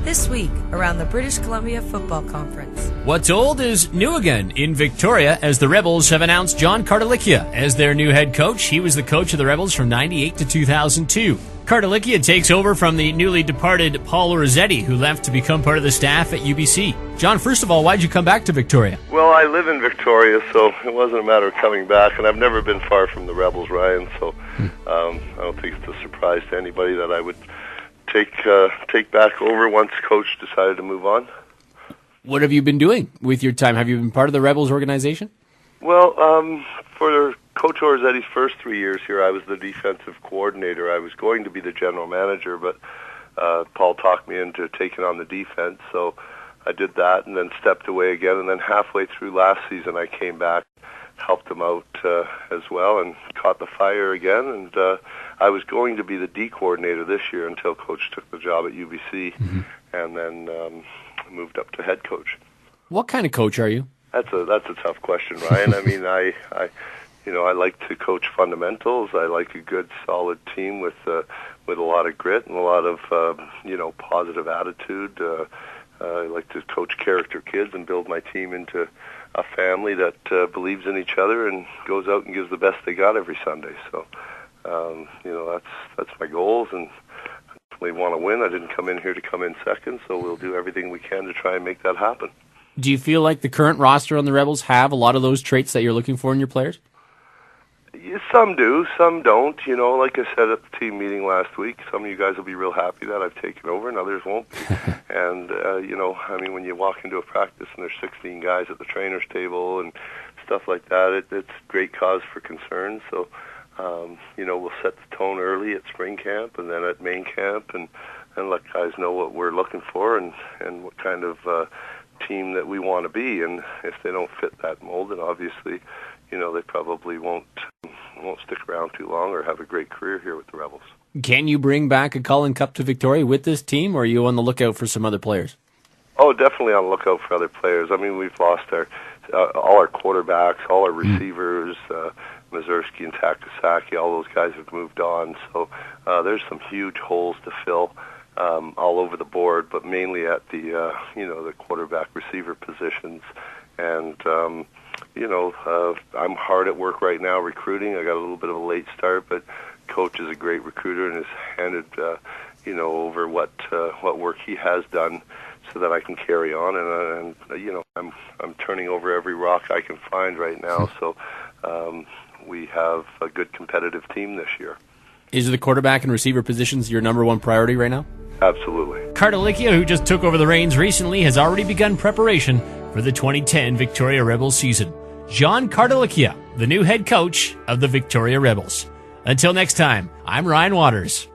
This week, around the British Columbia Football Conference. What's old is new again in Victoria, as the Rebels have announced John Cardilicchia as their new head coach. He was the coach of the Rebels from 98 to 2002. Cardilicchia takes over from the newly departed Paul Rossetti, who left to become part of the staff at UBC. John, first of all, why'd you come back to Victoria? Well, I live in Victoria, so it wasn't a matter of coming back, and I've never been far from the Rebels, Ryan, so I don't think it's a surprise to anybody that I would take back over once Coach decided to move on. What have you been doing with your time? Have you been part of the Rebels organization? Well, for Coach Rossetti's first 3 years here, I was the defensive coordinator. I was going to be the general manager, but Paul talked me into taking on the defense, so I did that and then stepped away again. And then halfway through last season, I came back, helped him out as well, and caught the fire again. And I was going to be the D coordinator this year until Coach took the job at UBC, and then moved up to head coach. What kind of coach are you? That's a tough question, Ryan. I mean, I like to coach fundamentals. I like a good, solid team with a lot of grit and a lot of positive attitude. I like to coach character kids and build my team into a family that believes in each other and goes out and gives the best they got every Sunday. So, that's my goals, and I definitely want to win. I didn't come in here to come in second, so we'll do everything we can to try and make that happen. Do you feel like the current roster on the Rebels have a lot of those traits that you're looking for in your players? Some do, some don't. Like I said at the team meeting last week, some of you guys will be real happy that I've taken over, and others won't be. And, when you walk into a practice and there's 16 guys at the trainer's table and stuff like that, it's great cause for concern. So, we'll set the tone early at spring camp and then at main camp and let guys know what we're looking for and what kind of team that we want to be. And if they don't fit that mold, then obviously, they probably won't stick around too long or have a great career here with the Rebels. Can you bring back a Cullen Cup to Victoria with this team, or are you on the lookout for some other players? Oh, definitely on the lookout for other players. I mean, we've lost all our quarterbacks, all our receivers, Mazursky and Takasaki, all those guys have moved on. So there's some huge holes to fill all over the board, but mainly at the quarterback receiver positions. And I'm hard at work right now recruiting. I got a little bit of a late start, but Coach is a great recruiter and has handed over what work he has done so that I can carry on. And I'm turning over every rock I can find right now. So we have a good competitive team this year. Is the quarterback and receiver positions your number one priority right now? Absolutely. Cardilicchia, who just took over the reins recently, has already begun preparation for the 2010 Victoria Rebels season. John Cardilicchia, the new head coach of the Victoria Rebels. Until next time, I'm Ryan Waters.